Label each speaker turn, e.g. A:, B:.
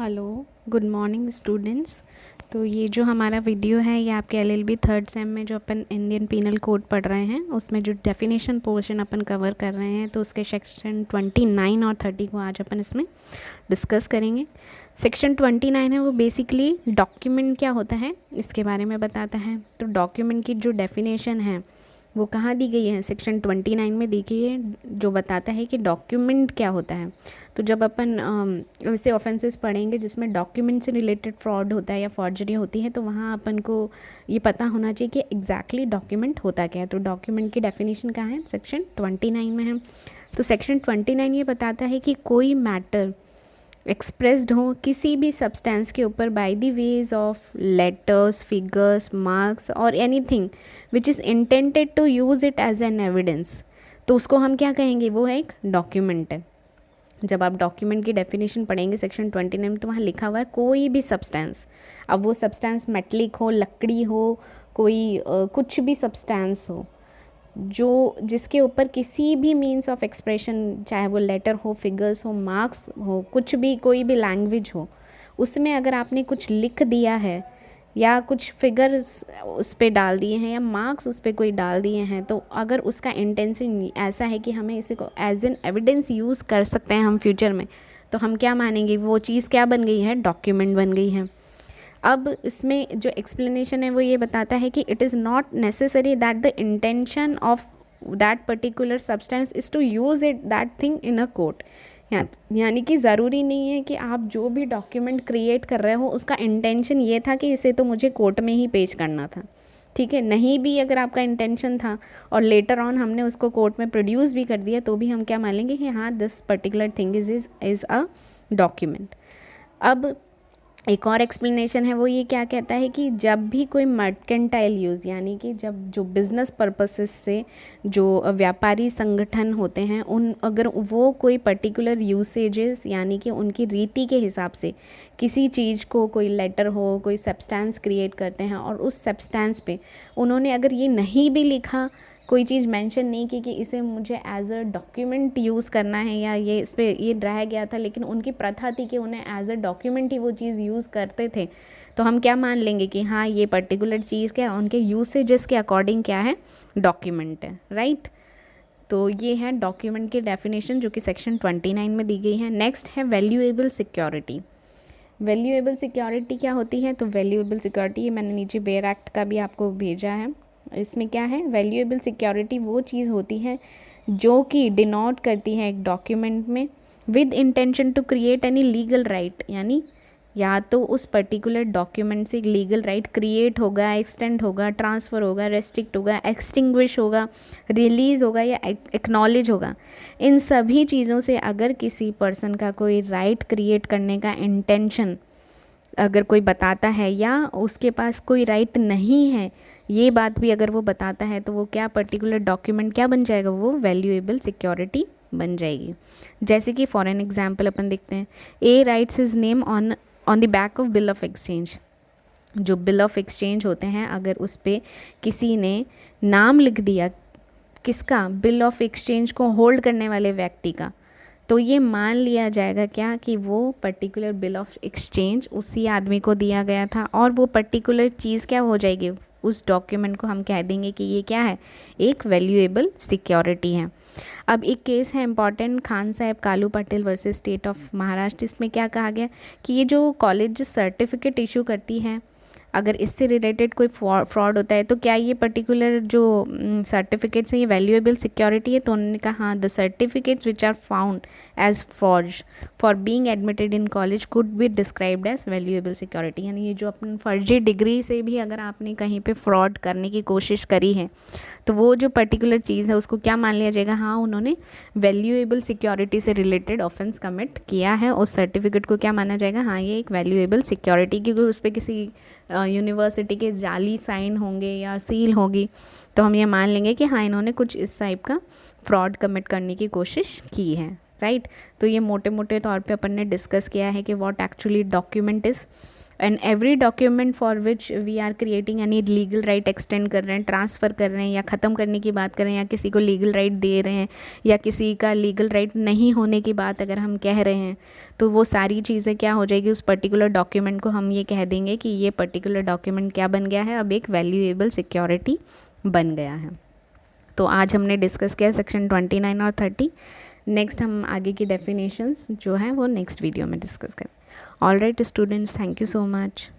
A: Hello, good morning students. तो ये जो हमारा वीडियो है ये आपके एलएलबी थर्ड सेम में जो अपन इंडियन पीनल कोड पढ़ रहे हैं उसमें जो डेफिनेशन पोर्शन अपन कवर कर रहे हैं तो उसके सेक्शन 29 और 30 को आज अपन इसमें डिस्कस करेंगे। सेक्शन 29 है वो बेसिकली डॉक्यूमेंट क्या होता है इसके बारे में बताता है। तो डॉक्यूमेंट की जो डेफिनेशन है वो कहाँ दी गई है, सेक्शन 29 में दी गई है, जो बताता है कि डॉक्यूमेंट क्या होता है। तो जब अपन ऐसे ऑफेंसेस पढ़ेंगे जिसमें डॉक्यूमेंट से रिलेटेड फ्रॉड होता है या फॉर्जरी होती है तो वहाँ अपन को ये पता होना चाहिए कि एग्जैक्टली डॉक्यूमेंट होता क्या है। तो डॉक्यूमेंट की डेफिनेशन कहाँ है, सेक्शन 29 में है। तो सेक्शन 29 ये बताता है कि कोई मैटर एक्सप्रेस्ड हो किसी भी सब्सटेंस के ऊपर by the ways of letters, figures, marks और anything which is intended to use it as an evidence, तो उसको हम क्या कहेंगे, वो है एक डॉक्यूमेंट है। जब आप डॉक्यूमेंट की डेफिनेशन पढ़ेंगे सेक्शन 29 में तो वहाँ लिखा हुआ है कोई भी सब्सटेंस, अब वो सब्सटेंस मेटलिक हो, लकड़ी हो, कोई कुछ भी सब्सटेंस हो जो जिसके ऊपर किसी भी मीन्स ऑफ एक्सप्रेशन, चाहे वो लेटर हो, फिगर्स हो, मार्क्स हो, कुछ भी कोई भी लैंग्वेज हो, उसमें अगर आपने कुछ लिख दिया है या कुछ फिगर्स उस पर डाल दिए हैं या मार्क्स उस पर कोई डाल दिए हैं, तो अगर उसका इंटेंशन ऐसा है कि हमें इसे को एज एन एविडेंस यूज़ कर सकते हैं हम फ्यूचर में, तो हम क्या मानेंगे, वो चीज़ क्या बन गई है, डॉक्यूमेंट बन गई है। अब इसमें जो एक्सप्लेनेशन है वो ये बताता है कि it is not necessary that the intention of that particular substance is to use it that thing in a court. यानी कि ज़रूरी नहीं है कि आप जो भी डॉक्यूमेंट क्रिएट कर रहे हो उसका इंटेंशन ये था कि इसे तो मुझे कोर्ट में ही पेश करना था, ठीक है। नहीं भी अगर आपका इंटेंशन था और लेटर ऑन हमने उसको कोर्ट में प्रोड्यूस भी कर दिया तो भी हम क्या मान लेंगे कि हाँ this particular thing is a document. अब एक और एक्सप्लेनेशन है वो ये क्या कहता है कि जब भी कोई मर्केंटाइल यूज़, यानी कि जब जो बिज़नेस पर्पसेस से जो व्यापारी संगठन होते हैं उन अगर वो कोई पर्टिकुलर यूसेजेस यानी कि उनकी रीति के हिसाब से किसी चीज़ को, कोई लेटर हो, कोई सब्सटेंस क्रिएट करते हैं और उस सब्सटेंस पे उन्होंने अगर ये नहीं भी लिखा, कोई चीज़ मेंशन नहीं की कि इसे मुझे एज अ डॉक्यूमेंट यूज़ करना है या ये इस पर ये रह गया था, लेकिन उनकी प्रथा थी कि उन्हें एज अ डॉक्यूमेंट ही वो चीज़ यूज़ करते थे, तो हम क्या मान लेंगे कि हाँ ये पर्टिकुलर चीज़ क्या उनके यूसेजेस के अकॉर्डिंग क्या है, डॉक्यूमेंट है, राइट। तो ये है डॉक्यूमेंट की डेफिनेशन जो कि सेक्शन 29 में दी गई है। नेक्स्ट है वैल्यूएबल सिक्योरिटी। वैल्यूएबल सिक्योरिटी क्या होती है, तो वैल्यूएबल सिक्योरिटी ये मैंने नीचे बेयर एक्ट का भी आपको भेजा है। इसमें क्या है, वैल्यूएबल सिक्योरिटी वो चीज़ होती है जो कि डिनोट करती है एक डॉक्यूमेंट में with intention to create any legal right, यानी या तो उस पर्टिकुलर डॉक्यूमेंट से लीगल राइट क्रिएट होगा, एक्सटेंड होगा, ट्रांसफ़र होगा, रेस्ट्रिक्ट होगा, एक्सटिंग्विश होगा, रिलीज़ होगा या एक्नॉलेज होगा। इन सभी चीज़ों से अगर किसी पर्सन का कोई राइट क्रिएट करने का इंटेंशन अगर कोई बताता है या उसके पास कोई राइट नहीं है, ये बात भी अगर वो बताता है तो वो क्या पर्टिकुलर डॉक्यूमेंट क्या बन जाएगा, वो वैल्यूएबल सिक्योरिटी बन जाएगी। जैसे कि फॉर एन एग्जांपल अपन देखते हैं, A writes his name on the back of bill of exchange. जो बिल ऑफ एक्सचेंज होते हैं अगर उस पर किसी ने नाम लिख दिया, किसका, बिल ऑफ एक्सचेंज को होल्ड करने वाले व्यक्ति का, तो ये मान लिया जाएगा क्या कि वो पर्टिकुलर बिल ऑफ एक्सचेंज उसी आदमी को दिया गया था और वो पर्टिकुलर चीज़ क्या हो जाएगी, उस डॉक्यूमेंट को हम कह देंगे कि ये क्या है, एक वैल्यूएबल सिक्योरिटी है। अब एक केस है इंपॉर्टेंट, खान साहब Kalu Patel versus state of Maharashtra. इसमें क्या कहा गया कि ये जो कॉलेज सर्टिफिकेट इशू करती है अगर इससे रिलेटेड कोई फ्रॉड होता है तो क्या ये पर्टिकुलर जो सर्टिफिकेट्स हैं ये वैल्यूएबल सिक्योरिटी है, तो उन्होंने कहा हाँ the certificates which are found as forge for being admitted in college could be described as valuable security. यानी ये जो अपन फर्जी डिग्री से भी अगर आपने कहीं पे फ्रॉड करने की कोशिश करी है तो वो जो पर्टिकुलर चीज़ है उसको क्या मान लिया जाएगा, हाँ उन्होंने वैल्यूएबल सिक्योरिटी से रिलेटेड ऑफेंस कमिट किया है, उस सर्टिफिकेट को क्या माना जाएगा, हाँ ये एक वैल्यूएबल सिक्योरिटी, क्योंकि उस पर किसी यूनिवर्सिटी के जाली साइन होंगे या सील होगी तो हम ये मान लेंगे कि हाँ इन्होंने कुछ इस टाइप का फ्रॉड कमिट करने की कोशिश की है, राइट। तो ये मोटे मोटे तौर पे अपन ने डिस्कस किया है कि what actually document is. And every document for which we are creating any legal right extend कर रहे हैं, ट्रांसफ़र कर रहे हैं या ख़त्म करने की बात कर रहे हैं या किसी को लीगल राइट दे रहे हैं या किसी का लीगल राइट नहीं होने की बात अगर हम कह रहे हैं, तो वो सारी चीज़ें क्या हो जाएगी, उस पर्टिकुलर डॉक्यूमेंट को हम ये कह देंगे कि ये पर्टिकुलर डॉक्यूमेंट क्या बन गया है, अब एक वैल्यूएबल सिक्योरिटी बन गया है। तो आज हमने डिस्कस किया सेक्शन 29 और 30। नेक्स्ट हम आगे की डेफिनेशंस जो हैं वो नेक्स्ट वीडियो में डिस्कस करें। All right students, thank you so much.